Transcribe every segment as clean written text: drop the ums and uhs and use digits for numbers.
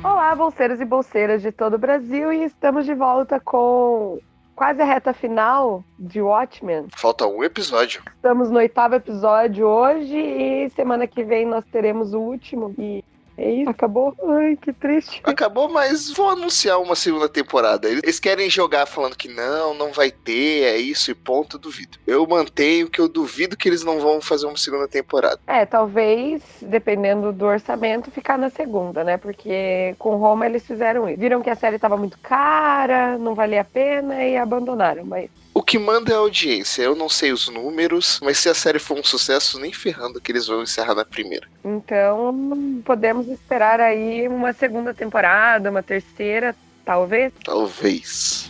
Olá, bolseiros e bolseiras de todo o Brasil, e estamos de volta com quase a reta final de Watchmen. Falta um episódio. Estamos no 8º episódio hoje e semana que vem nós teremos o último. E é isso, acabou? Ai, que triste. Acabou, mas vou anunciar uma segunda temporada. Eles querem jogar falando que não vai ter, é isso e ponto, eu duvido. Eu mantenho que eu duvido que eles não vão fazer uma segunda temporada. Talvez, dependendo do orçamento, ficar na segunda, né? Porque com Roma eles fizeram isso. Viram que a série estava muito cara, não valia a pena e abandonaram, mas... O que manda é a audiência. Eu não sei os números, mas se a série for um sucesso, nem ferrando que eles vão encerrar na primeira. Então, podemos esperar aí uma segunda temporada, uma terceira, talvez. Talvez.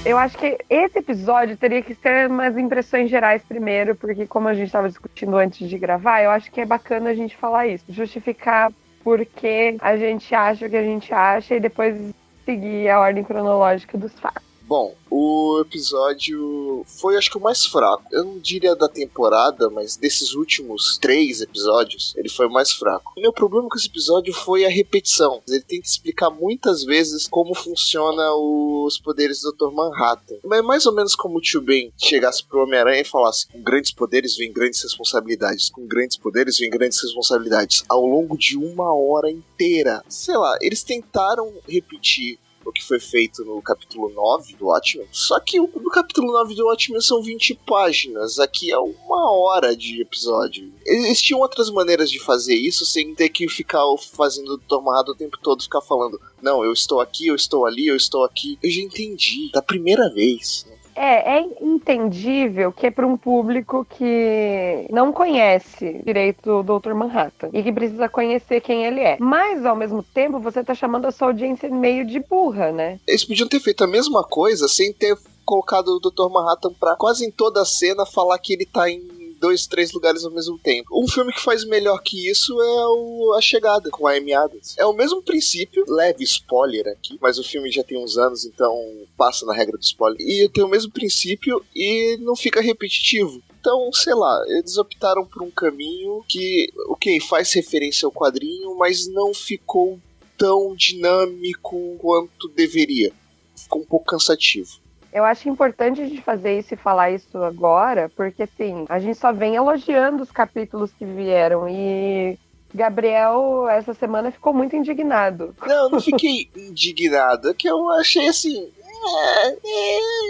Eu acho que esse episódio teria que ser umas impressões gerais primeiro, porque como a gente estava discutindo antes de gravar, eu acho que é bacana a gente falar isso. Justificar por que a gente acha o que a gente acha e depois seguir a ordem cronológica dos fatos. Bom, o episódio foi, acho que, o mais fraco. Eu não diria da temporada, mas desses últimos 3 episódios, ele foi o mais fraco. O meu problema com esse episódio foi a repetição. Ele tem que explicar muitas vezes como funciona os poderes do Dr. Manhattan. Mas mais ou menos como o Tio Ben chegasse pro Homem-Aranha e falasse: com grandes poderes vem grandes responsabilidades. Com grandes poderes vem grandes responsabilidades. Ao longo de 1 hora inteira. Sei lá, eles tentaram repetir o que foi feito no capítulo 9 do Watchmen. Só que no capítulo 9 do Watchmen são 20 páginas. Aqui é 1 hora de episódio. Eles tinham outras maneiras de fazer isso sem ter que ficar fazendo tomado o tempo todo, ficar falando: não, eu estou aqui, eu estou ali, eu estou aqui. Eu já entendi, da primeira vez. É entendível que é para um público que não conhece direito o Dr. Manhattan e que precisa conhecer quem ele é. Mas, ao mesmo tempo, você tá chamando a sua audiência meio de burra, né? Eles podiam ter feito a mesma coisa sem ter colocado o Dr. Manhattan pra quase em toda a cena falar que ele tá em 2, 3 lugares ao mesmo tempo. Um filme que faz melhor que isso é A Chegada, com a Amy Adams. É o mesmo princípio, leve spoiler aqui, mas o filme já tem uns anos, então passa na regra do spoiler. E tem o mesmo princípio e não fica repetitivo. Então, sei lá, eles optaram por um caminho que, ok, faz referência ao quadrinho, mas não ficou tão dinâmico quanto deveria. Ficou um pouco cansativo. Eu acho importante a gente fazer isso e falar isso agora, porque assim, a gente só vem elogiando os capítulos que vieram e Gabriel, essa semana, ficou muito indignado. Não, eu não fiquei indignado, é que eu achei assim...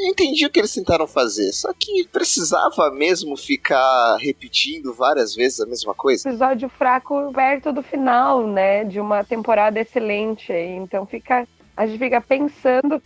entendi o que eles tentaram fazer, só que precisava mesmo ficar repetindo várias vezes a mesma coisa. Episódio fraco perto do final, né, de uma temporada excelente, então a gente fica pensando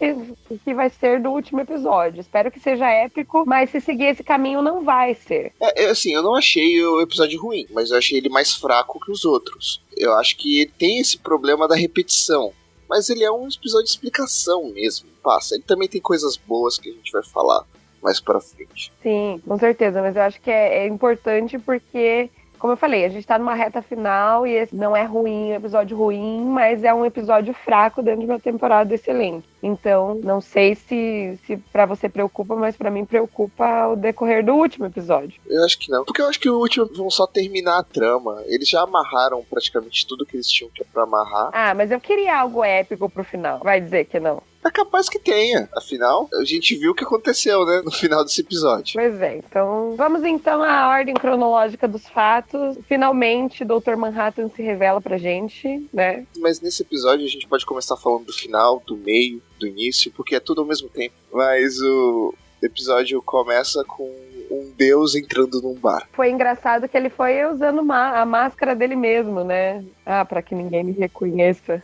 o que vai ser do último episódio. Espero que seja épico, mas se seguir esse caminho não vai ser. Assim, eu não achei o episódio ruim, mas eu achei ele mais fraco que os outros. Eu acho que ele tem esse problema da repetição, mas ele é um episódio de explicação mesmo. Passa, ele também tem coisas boas que a gente vai falar mais pra frente. Sim, com certeza, mas eu acho que é importante porque, como eu falei, a gente tá numa reta final e esse não é ruim, é um episódio ruim, mas é um episódio fraco dentro de uma temporada excelente. Então, não sei se pra você preocupa, mas pra mim preocupa o decorrer do último episódio. Eu acho que não, porque eu acho que o último vão só terminar a trama. Eles já amarraram praticamente tudo que eles tinham que pra amarrar. Ah, mas eu queria algo épico pro final. Vai dizer que não. É capaz que tenha. Afinal, a gente viu o que aconteceu, né? No final desse episódio. Pois é, então vamos então à ordem cronológica dos fatos. Finalmente, Dr. Manhattan se revela pra gente, né? Mas nesse episódio a gente pode começar falando do final, do meio, do início, porque é tudo ao mesmo tempo. Mas o episódio começa com um deus entrando num bar. Foi engraçado que ele foi usando a máscara dele mesmo, né? Ah, pra que ninguém me reconheça.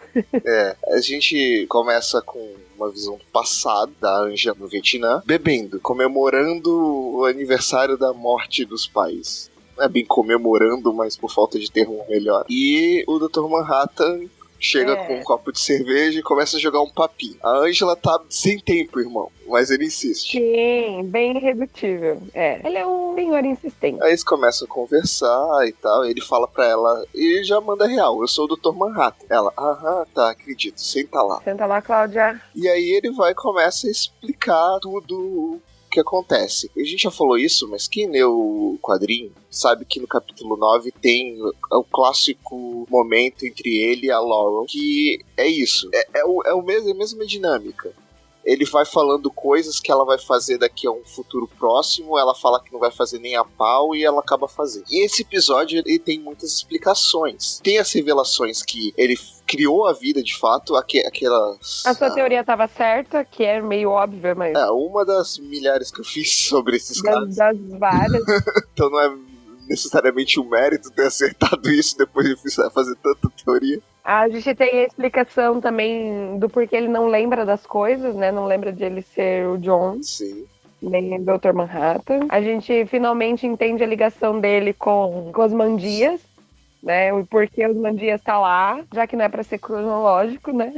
A gente começa com uma visão do passado da Anja no Vietnã, bebendo, comemorando o aniversário da morte dos pais. Não é bem comemorando, mas por falta de termo melhor. E o Dr. Manhattan chega com um copo de cerveja e começa a jogar um papinho. A Ângela tá sem tempo, irmão, mas ele insiste. Sim, bem irredutível. Ele é um senhor insistente. Aí eles começam a conversar e tal, e ele fala pra ela, e já manda real: eu sou o Dr. Manhattan. Ela: aham, tá, acredito, senta lá. Senta lá, Cláudia. E aí ele vai e começa a explicar tudo O que acontece? A gente já falou isso, mas quem leu o quadrinho sabe que no capítulo 9 tem o clássico momento entre ele e a Laurel, que é isso. É a mesma dinâmica. Ele vai falando coisas que ela vai fazer daqui a um futuro próximo, ela fala que não vai fazer nem a pau e ela acaba fazendo. E esse episódio ele tem muitas explicações. Tem as revelações que ele criou a vida de fato, aquelas... A sua teoria estava certa, que é meio óbvia, mas... uma das milhares que eu fiz sobre esses casos. Das várias. Então não é necessariamente um mérito ter acertado isso depois de fazer tanta teoria. A gente tem a explicação também do porquê ele não lembra das coisas, né? Não lembra de ele ser o John. Sim. Nem o Dr. Manhattan. A gente finalmente entende a ligação dele com Osmandias, né? O porquê Osmandias tá lá, já que não é pra ser cronológico, né?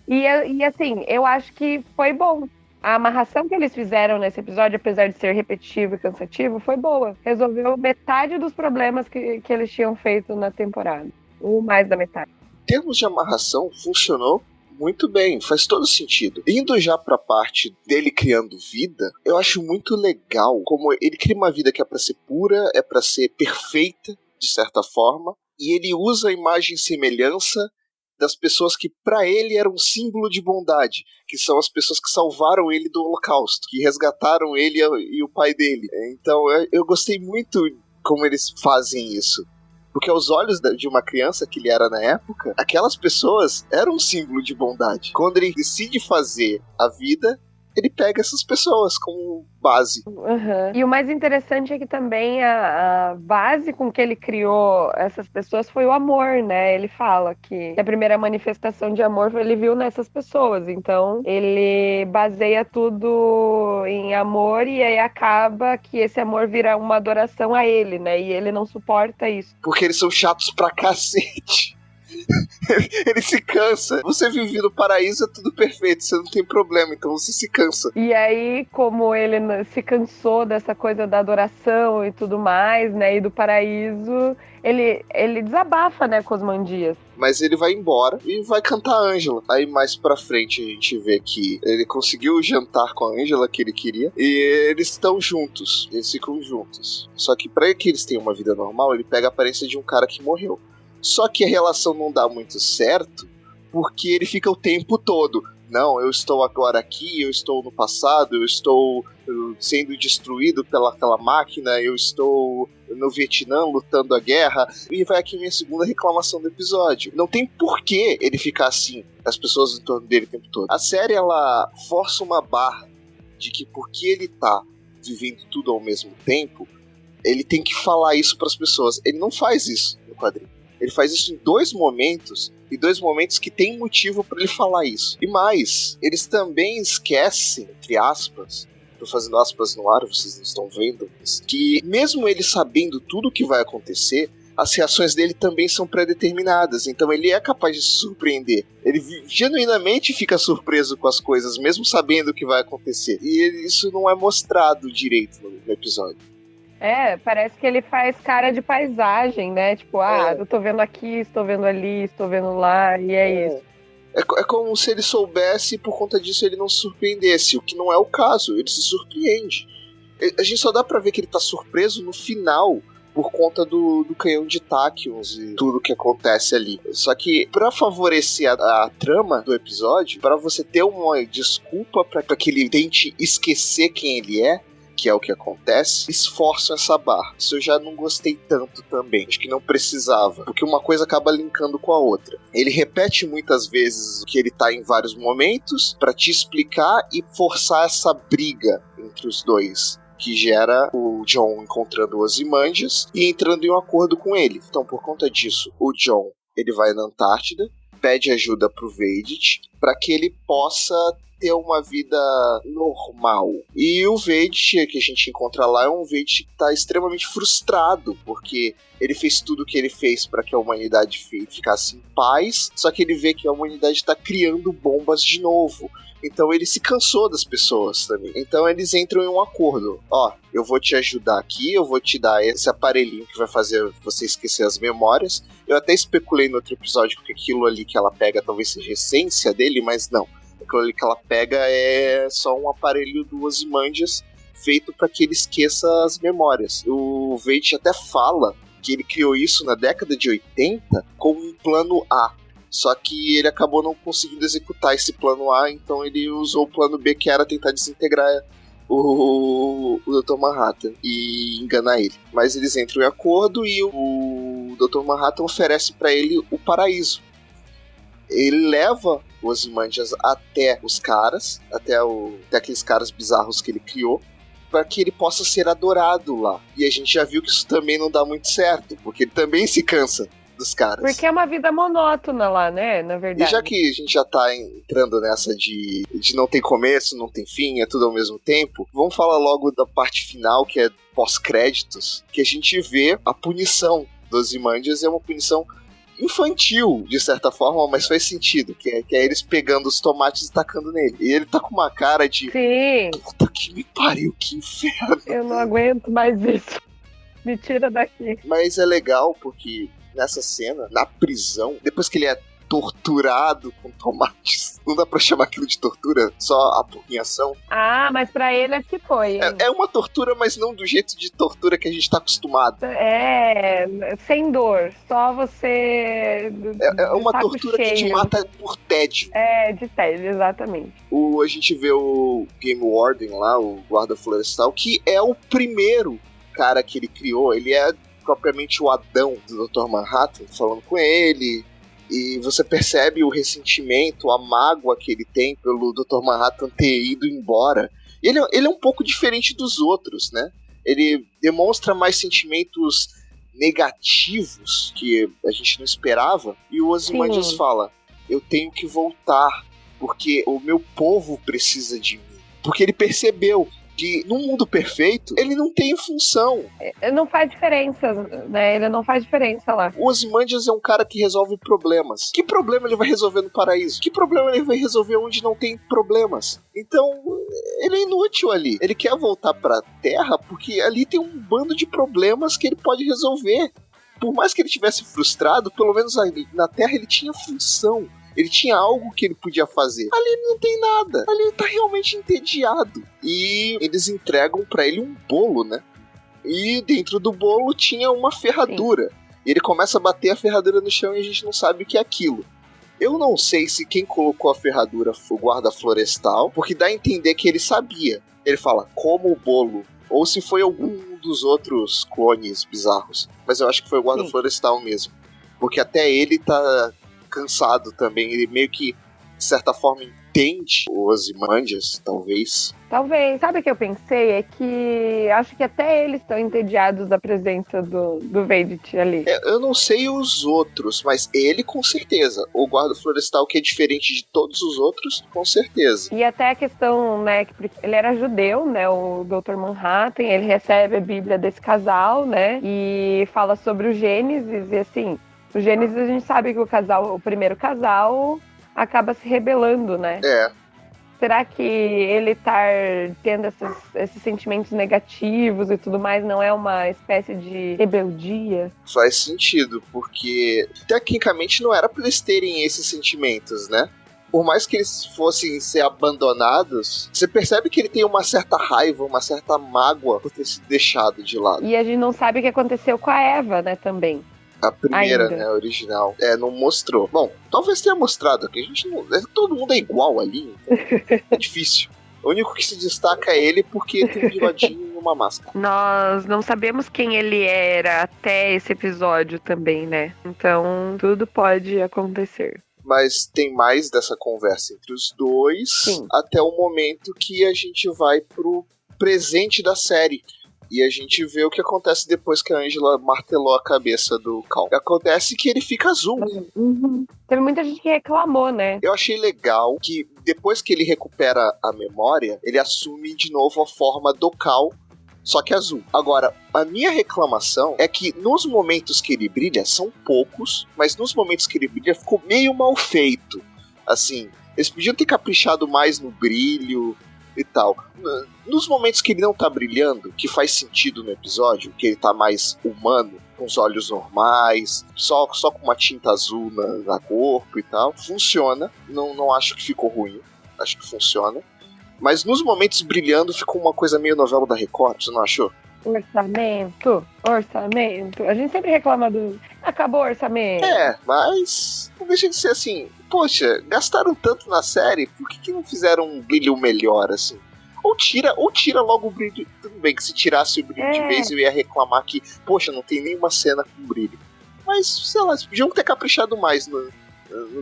e assim, eu acho que foi bom. A amarração que eles fizeram nesse episódio, apesar de ser repetitivo e cansativo, foi boa. Resolveu metade dos problemas que eles tinham feito na temporada. Ou mais da metade. Em termos de amarração, funcionou muito bem, faz todo sentido. Indo já pra parte dele criando vida, eu acho muito legal como ele cria uma vida que é pra ser pura, é pra ser perfeita, de certa forma, e ele usa a imagem e semelhança das pessoas que pra ele eram um símbolo de bondade, que são as pessoas que salvaram ele do Holocausto, que resgataram ele e o pai dele. Então eu gostei muito como eles fazem isso. Porque aos olhos de uma criança que ele era na época, aquelas pessoas eram um símbolo de bondade. Quando ele decide fazer a vida, ele pega essas pessoas como base. Uhum. E o mais interessante é que também a base com que ele criou essas pessoas foi o amor, né? Ele fala que a primeira manifestação de amor ele viu nessas pessoas. Então, ele baseia tudo em amor e aí acaba que esse amor vira uma adoração a ele, né? E ele não suporta isso. Porque eles são chatos pra cacete. Ele se cansa. Você vive no paraíso, é tudo perfeito, você não tem problema, então você se cansa. E aí, como ele se cansou dessa coisa da adoração e tudo mais, né, e do paraíso, ele desabafa, né, com Osmandias. Mas ele vai embora e vai cantar a Ângela. Aí mais pra frente a gente vê que ele conseguiu jantar com a Ângela que ele queria e eles estão juntos, eles ficam juntos. Só que pra que eles tenham uma vida normal, ele pega a aparência de um cara que morreu. Só que a relação não dá muito certo, porque ele fica o tempo todo. Não, eu estou agora aqui, eu estou no passado, eu estou sendo destruído pelaquela máquina, eu estou no Vietnã lutando a guerra. E vai aqui minha segunda reclamação do episódio. Não tem porquê ele ficar assim, as pessoas em torno dele o tempo todo. A série, ela força uma barra de que porque ele tá vivendo tudo ao mesmo tempo, ele tem que falar isso para as pessoas. Ele não faz isso no quadrinho. Ele faz isso em dois momentos, e dois momentos que tem motivo para ele falar isso. E mais, eles também esquecem, entre aspas, tô fazendo aspas no ar, vocês não estão vendo, que mesmo ele sabendo tudo o que vai acontecer, as reações dele também são pré-determinadas, então ele é capaz de se surpreender. Ele genuinamente fica surpreso com as coisas, mesmo sabendo o que vai acontecer. E isso não é mostrado direito no episódio. Parece que ele faz cara de paisagem, né? Tipo, eu tô vendo aqui, estou vendo ali, estou vendo lá, e é isso. É como se ele soubesse e por conta disso ele não se surpreendesse, o que não é o caso, ele se surpreende. A gente só dá pra ver que ele tá surpreso no final, por conta do canhão de Tachyons e tudo que acontece ali. Só que pra favorecer a trama do episódio, pra você ter uma desculpa pra que ele tente esquecer quem ele é, que é o que acontece, esforçam essa barra. Isso eu já não gostei tanto também. Acho que não precisava, porque uma coisa acaba linkando com a outra. Ele repete muitas vezes que ele tá em vários momentos pra te explicar e forçar essa briga entre os dois, que gera o John encontrando o Ozymandias e entrando em um acordo com ele. Então, por conta disso, o John, ele vai na Antártida, pede ajuda pro Vedit para que ele possa ter uma vida normal. E o Vedit, que a gente encontra lá, é um Vedit que tá extremamente frustrado, porque ele fez tudo o que ele fez para que a humanidade ficasse em paz, só que ele vê que a humanidade tá criando bombas de novo. Então ele se cansou das pessoas também. Então eles entram em um acordo. Eu vou te ajudar aqui, eu vou te dar esse aparelhinho que vai fazer você esquecer as memórias. Eu até especulei no outro episódio que aquilo ali que ela pega talvez seja a essência dele, mas não. aquilo ali que ela pega é só um aparelho do Ozymandias feito para que ele esqueça as memórias. O Veidt até fala que ele criou isso na década de 80 como um plano A. Só que ele acabou não conseguindo executar esse plano A, então ele usou o plano B, que era tentar desintegrar o Dr. Manhattan e enganar ele. Mas eles entram em acordo e o Dr. Manhattan oferece para ele o paraíso. Ele leva o Ozymandias até os caras, até aqueles caras bizarros que ele criou, para que ele possa ser adorado lá. E a gente já viu que isso também não dá muito certo, porque ele também se cansa dos caras. Porque é uma vida monótona lá, né? Na verdade. E já que a gente já tá entrando nessa de não tem começo, não tem fim, é tudo ao mesmo tempo, vamos falar logo da parte final, que é pós-créditos, que a gente vê a punição dos Ozymandias. É uma punição infantil, de certa forma, mas faz sentido, que é eles pegando os tomates e tacando nele. E ele tá com uma cara de... Sim. Puta que me pariu, que inferno. Eu não aguento mais isso. Me tira daqui. Mas é legal porque nessa cena, na prisão, depois que ele é torturado com tomates, não dá pra chamar aquilo de tortura, só a porrinhação. Ah, mas pra ele acho que foi. É uma tortura, mas não do jeito de tortura que a gente tá acostumado. É, sem dor, só você... É uma tortura cheio. que te mata por tédio. É, de tédio, exatamente. A gente vê o Game Warden lá, o guarda florestal, que é o primeiro cara que ele criou. Ele é propriamente o Adão do Dr. Manhattan, falando com ele, e você percebe o ressentimento, a mágoa que ele tem pelo Dr. Manhattan ter ido embora. Ele é um pouco diferente dos outros, né? Ele demonstra mais sentimentos negativos que a gente não esperava, e o Ozymandias fala, eu tenho que voltar, porque o meu povo precisa de mim. Porque ele percebeu que num mundo perfeito, ele não tem função. Não faz diferença, né? Ele não faz diferença lá. O Ozymandias é um cara que resolve problemas. Que problema ele vai resolver no paraíso? Que problema ele vai resolver onde não tem problemas? Então, ele é inútil ali. Ele quer voltar pra Terra porque ali tem um bando de problemas que ele pode resolver. Por mais que ele tivesse frustrado, pelo menos ali na Terra ele tinha função. Ele tinha algo que ele podia fazer. Ali ele não tem nada. Ali ele tá realmente entediado. E eles entregam pra ele um bolo, né? E dentro do bolo tinha uma ferradura. Sim. E ele começa a bater a ferradura no chão e a gente não sabe o que é aquilo. Eu não sei se quem colocou a ferradura foi o guarda florestal, porque dá a entender que ele sabia. Ele fala, como o bolo. Ou se foi algum dos outros clones bizarros. Mas eu acho que foi o guarda florestal mesmo. Porque até ele tá cansado também, ele meio que, de certa forma, entende os Ozymandias, talvez. Talvez. Sabe o que eu pensei? É que acho que até eles estão entediados da presença do Veidt ali. Eu não sei os outros, mas ele com certeza. O guarda florestal, que é diferente de todos os outros, com certeza. E até a questão, né, que ele era judeu, né, o Dr. Manhattan, ele recebe a Bíblia desse casal, né, e fala sobre o Gênesis, e assim, o Gênesis a gente sabe que o primeiro casal acaba se rebelando, né? É. Será que ele estar tendo esses sentimentos negativos e tudo mais não é uma espécie de rebeldia? Faz sentido, porque tecnicamente não era pra eles terem esses sentimentos, né? Por mais que eles fossem ser abandonados, você percebe que ele tem uma certa raiva, uma certa mágoa por ter sido deixado de lado. E a gente não sabe o que aconteceu com a Eva, né, também. A primeira, ainda. Né, a original. Não mostrou. Bom, talvez tenha mostrado, porque a gente não... todo mundo é igual ali, então é difícil. O único que se destaca é ele porque tem um bigodinho e uma máscara. Nós não sabemos quem ele era até esse episódio também, né? Então, tudo pode acontecer. Mas tem mais dessa conversa entre os dois. Sim. Até o momento que a gente vai pro presente da série. E a gente vê o que acontece depois que a Angela martelou a cabeça do Cal. Acontece que ele fica azul. Uhum. Teve muita gente que reclamou, né? Eu achei legal que depois que ele recupera a memória, ele assume de novo a forma do Cal, só que azul. Agora, a minha reclamação é que nos momentos que ele brilha, são poucos, mas nos momentos que ele brilha ficou meio mal feito. Assim, eles podiam ter caprichado mais no brilho e tal. Nos momentos que ele não tá brilhando, que faz sentido no episódio, que ele tá mais humano, com os olhos normais, só com uma tinta azul na corpo e tal, funciona, não acho que ficou ruim. acho que funciona. Mas nos momentos brilhando ficou uma coisa meio novela da Record, você não achou? Orçamento. A gente sempre reclama do... Acabou o orçamento. Mas não deixa de ser assim... Poxa, gastaram tanto na série, por que não fizeram um brilho melhor, assim? Ou tira logo o brilho. Tudo bem que se tirasse o brilho de vez eu ia reclamar que, poxa, não tem nenhuma cena com brilho. Mas, sei lá, podiam ter caprichado mais no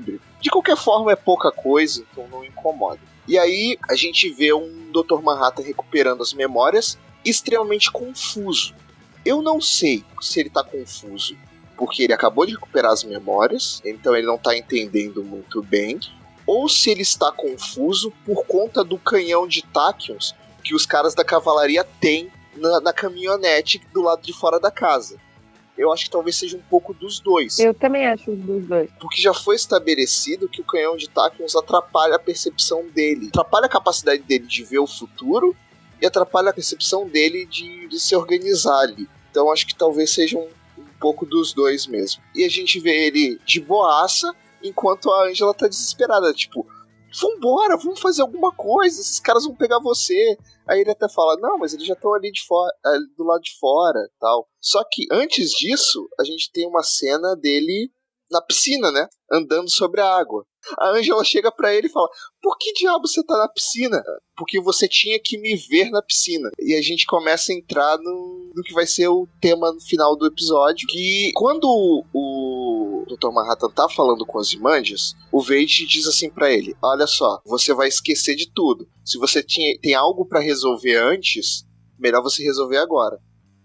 brilho. De qualquer forma, é pouca coisa, então não incomoda. E aí, a gente vê um Dr. Manhattan recuperando as memórias, extremamente confuso. Eu não sei se ele tá confuso porque ele acabou de recuperar as memórias, então ele não tá entendendo muito bem, ou se ele está confuso por conta do canhão de táquions que os caras da cavalaria têm na caminhonete do lado de fora da casa. Eu acho que talvez seja um pouco dos dois. Eu também acho dos dois. Porque já foi estabelecido que o canhão de táquions atrapalha a percepção dele. Atrapalha a capacidade dele de ver o futuro e atrapalha a percepção dele de se organizar ali. Então acho que talvez seja um pouco dos dois mesmo. E a gente vê ele de boaça, enquanto a Angela tá desesperada. Tipo, vambora, vamos fazer alguma coisa, esses caras vão pegar você. Aí ele até fala, não, mas eles já estão ali de fora, do lado de fora, tal. Só que antes disso, a gente tem uma cena dele na piscina, né? Andando sobre a água. A Angela chega pra ele e fala, por que diabo você tá na piscina? Porque você tinha que me ver na piscina. E a gente começa a entrar no que vai ser o tema no final do episódio, que quando o Dr. Manhattan tá falando com os Imandias, o Veidt diz assim pra ele, olha só, você vai esquecer de tudo. Se você tem algo pra resolver antes, melhor você resolver agora.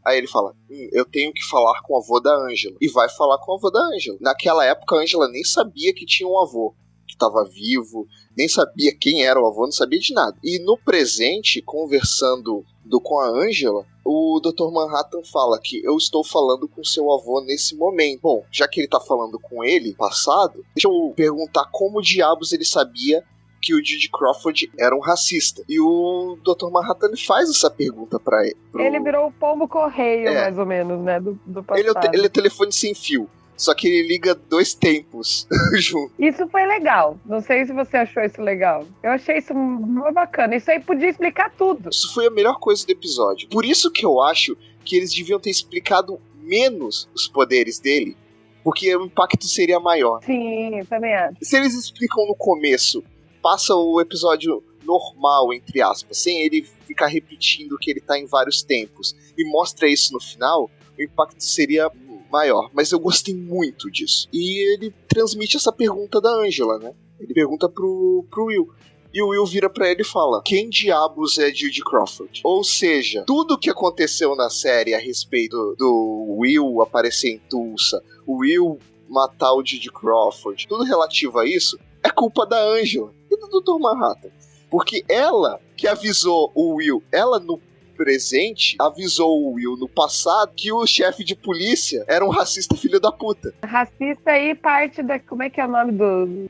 Aí ele fala, eu tenho que falar com o avô da Angela. E vai falar com o avô da Angela. Naquela época, a Angela nem sabia que tinha um avô que estava vivo, nem sabia quem era o avô, não sabia de nada. E no presente, conversando com a Angela, o Dr. Manhattan fala que eu estou falando com seu avô nesse momento. Bom, já que ele está falando com ele, passado, deixa eu perguntar como diabos ele sabia que o Judy Crawford era um racista. E o Dr. Manhattan faz essa pergunta pra ele. Ele virou o pombo correio, mais ou menos, né, do passado. Ele é telefone sem fio. Só que ele liga 2 tempos junto. Isso foi legal. Não sei se você achou isso legal. Eu achei isso muito bacana. Isso aí podia explicar tudo. Isso foi a melhor coisa do episódio. Por isso que eu acho que eles deviam ter explicado menos os poderes dele, porque o impacto seria maior. Sim, eu também acho. Se eles explicam no começo, passa o episódio normal, entre aspas, sem ele ficar repetindo que ele tá em vários tempos, e mostra isso no final, o impacto seria maior. Mas eu gostei muito disso. E ele transmite essa pergunta da Angela, né? Ele pergunta pro Will. E o Will vira pra ele e fala, quem diabos é Judy Crawford? Ou seja, tudo que aconteceu na série a respeito do Will aparecer em Tulsa, o Will matar o Judy Crawford, tudo relativo a isso, é culpa da Angela e do Dr. Manhattan. Porque ela que avisou o Will, ela no presente avisou o Will no passado que o chefe de polícia era um racista filho da puta. Racista e parte da... Como é que é o nome do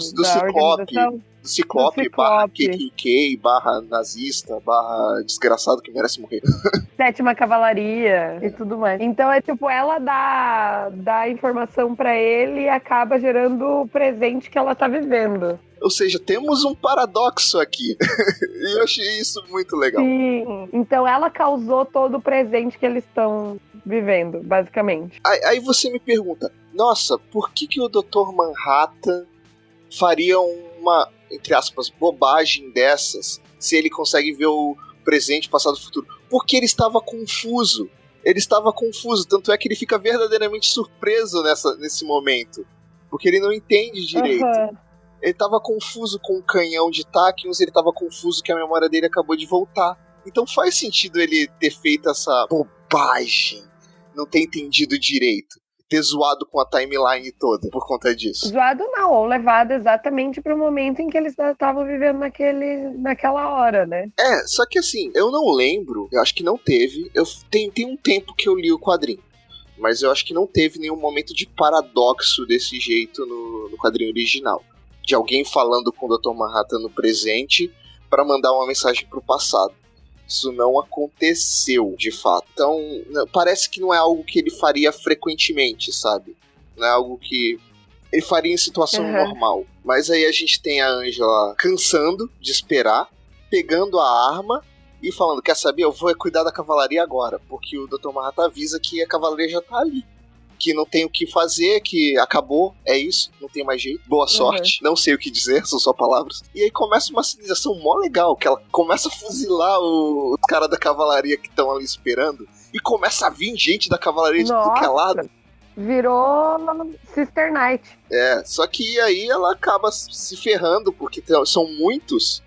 Ciclope. Do Ciclope barra KKK, barra nazista, barra desgraçado que merece morrer. 7ª Cavalaria e tudo mais. Então é tipo, ela dá informação pra ele e acaba gerando o presente que ela tá vivendo. Ou seja, temos um paradoxo aqui. E eu achei isso muito legal. Sim, então ela causou todo o presente que eles estão vivendo, basicamente. Aí você me pergunta, nossa, por que o Dr. Manhattan faria uma, entre aspas, bobagem dessas se ele consegue ver o presente, passado e futuro? Porque ele estava confuso. Ele estava confuso, tanto é que ele fica verdadeiramente surpreso nesse momento. Porque ele não entende direito. Ele estava confuso com o canhão de táquions, ele estava confuso que a memória dele acabou de voltar. Então faz sentido ele ter feito essa bobagem, não ter entendido direito, ter zoado com a timeline toda por conta disso. Zoado não, ou levado exatamente pro momento em que eles estavam vivendo naquela hora, né? Só que assim, eu não lembro, eu acho que não teve, tem um tempo que eu li o quadrinho, mas eu acho que não teve nenhum momento de paradoxo desse jeito no quadrinho original. De alguém falando com o Dr. Manhattan no presente para mandar uma mensagem pro passado. Isso não aconteceu, de fato. Então, parece que não é algo que ele faria frequentemente, sabe? Não é algo que ele faria em situação normal. Mas aí a gente tem a Angela cansando de esperar, pegando a arma e falando, quer saber, eu vou cuidar da cavalaria agora, porque o Dr. Manhattan avisa que a cavalaria já tá ali, que não tem o que fazer, que acabou, é isso, não tem mais jeito, boa sorte, não sei o que dizer, são só palavras. E aí começa uma civilização mó legal, que ela começa a fuzilar os caras da cavalaria que estão ali esperando, e começa a vir gente da cavalaria de tudo que é lado. Virou Sister Knight. Só que aí ela acaba se ferrando, porque são muitos,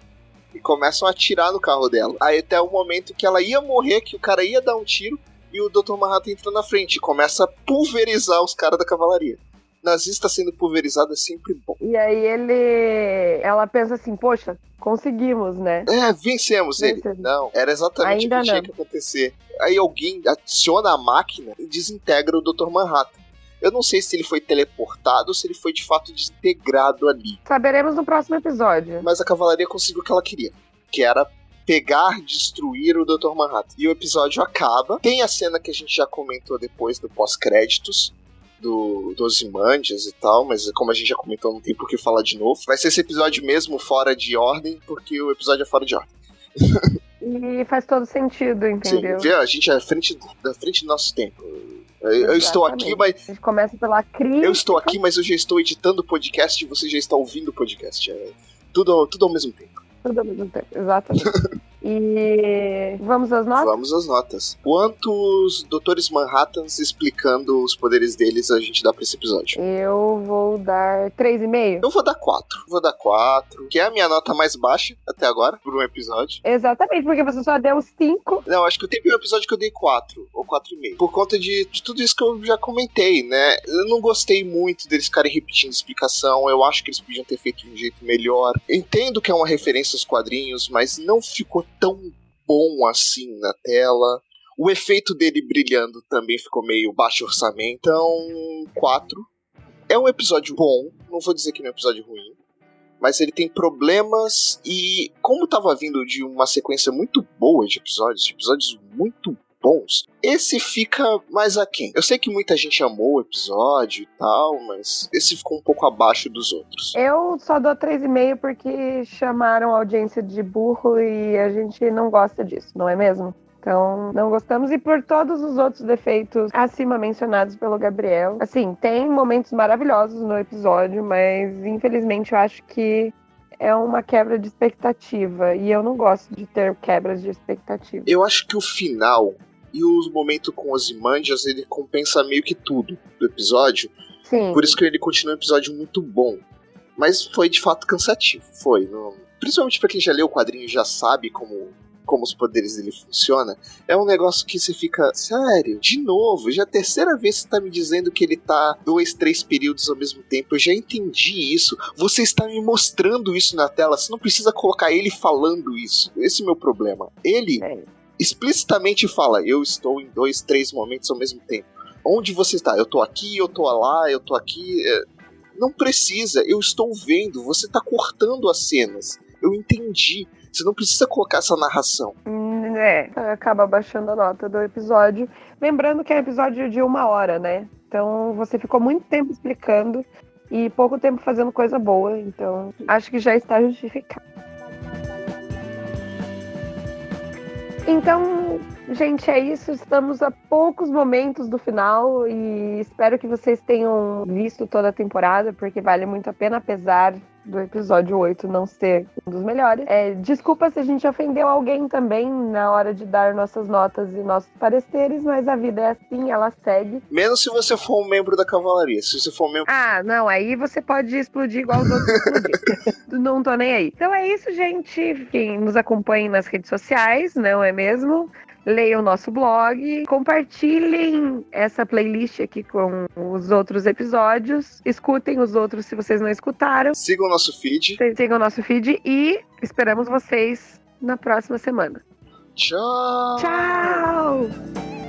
e começam a atirar no carro dela. Aí até o momento que ela ia morrer, que o cara ia dar um tiro, e o Dr. Manhattan entra na frente e começa a pulverizar os caras da cavalaria. Nazista sendo pulverizado é sempre bom. E aí ela pensa assim, poxa, conseguimos, né? Vencemos ele. Não, era exatamente o que tinha que acontecer. Aí alguém adiciona a máquina e desintegra o Dr. Manhattan. Eu não sei se ele foi teleportado ou se ele foi de fato desintegrado ali. Saberemos no próximo episódio. Mas a cavalaria conseguiu o que ela queria, que era pegar, destruir o Dr. Manhattan. E o episódio acaba. Tem a cena que a gente já comentou depois do pós-créditos, do Ozymandias e tal, mas como a gente já comentou, não tem por que falar de novo. Vai ser esse episódio mesmo fora de ordem, porque o episódio é fora de ordem. E faz todo sentido, entendeu? Sim, vê, a gente é à frente do nosso tempo. Eu estou aqui, mas... A gente começa pela crítica. Eu estou aqui, mas eu já estou editando o podcast e você já está ouvindo o podcast. Tudo ao mesmo tempo. Tudo ao mesmo tempo, exatamente. E vamos às notas? Vamos às notas. Quantos Doutores Manhattans explicando os poderes deles a gente dá pra esse episódio? Eu vou dar 3,5. Eu vou dar 4. Vou dar 4, que é a minha nota mais baixa até agora, por um episódio. Exatamente, porque você só deu 5. Não, acho que teve um episódio que eu dei 4, ou 4,5. Por conta de tudo isso que eu já comentei, né? Eu não gostei muito deles ficarem repetindo explicação, eu acho que eles podiam ter feito de um jeito melhor. Entendo que é uma referência aos quadrinhos, mas não ficou tão bom assim na tela. O efeito dele brilhando também ficou meio baixo orçamento. Então, 4. É um episódio bom, não vou dizer que não é um episódio ruim, mas ele tem problemas e como tava vindo de uma sequência muito boa de episódios muito bons, esse fica mais aquém. Eu sei que muita gente amou o episódio e tal, mas esse ficou um pouco abaixo dos outros. Eu só dou 3,5 porque chamaram a audiência de burro e a gente não gosta disso, não é mesmo? Então, não gostamos, e por todos os outros defeitos acima mencionados pelo Gabriel. Assim, tem momentos maravilhosos no episódio, mas infelizmente eu acho que é uma quebra de expectativa, e eu não gosto de ter quebras de expectativa. Eu acho que o final e o momento com Ozymandias, ele compensa meio que tudo do episódio. Sim. Por isso que ele continua um episódio muito bom. Mas foi de fato cansativo, foi. Não... Principalmente pra quem já leu o quadrinho e já sabe como os poderes dele funcionam. É um negócio que você fica, sério, de novo, já é a terceira vez que você tá me dizendo que ele tá 2, 3 períodos ao mesmo tempo. Eu já entendi isso. Você está me mostrando isso na tela. Você não precisa colocar ele falando isso. Esse é o meu problema. Ele explicitamente fala, eu estou em 2, 3 momentos ao mesmo tempo. Onde você está? Eu tô aqui, eu tô lá, eu tô aqui. Não precisa, eu estou vendo. Você tá cortando as cenas. Eu entendi. Você não precisa colocar essa narração. Acaba baixando a nota do episódio. Lembrando que é um episódio de 1 hora, né? Então você ficou muito tempo explicando e pouco tempo fazendo coisa boa. Então acho que já está justificado. Então, gente, é isso. Estamos a poucos momentos do final e espero que vocês tenham visto toda a temporada, porque vale muito a pena, apesar do episódio 8 não ser um dos melhores. Desculpa se a gente ofendeu alguém também na hora de dar nossas notas e nossos pareceres, mas a vida é assim, ela segue. Menos se você for um membro da cavalaria. Se você for um membro... Ah, não, aí você pode explodir igual os outros explodiram. Não tô nem aí. Então é isso, gente. Quem nos acompanhe nas redes sociais, não é mesmo? Leiam o nosso blog, compartilhem essa playlist aqui com os outros episódios, escutem os outros se vocês não escutaram. Sigam o nosso feed. Sigam o nosso feed e esperamos vocês na próxima semana. Tchau! Tchau!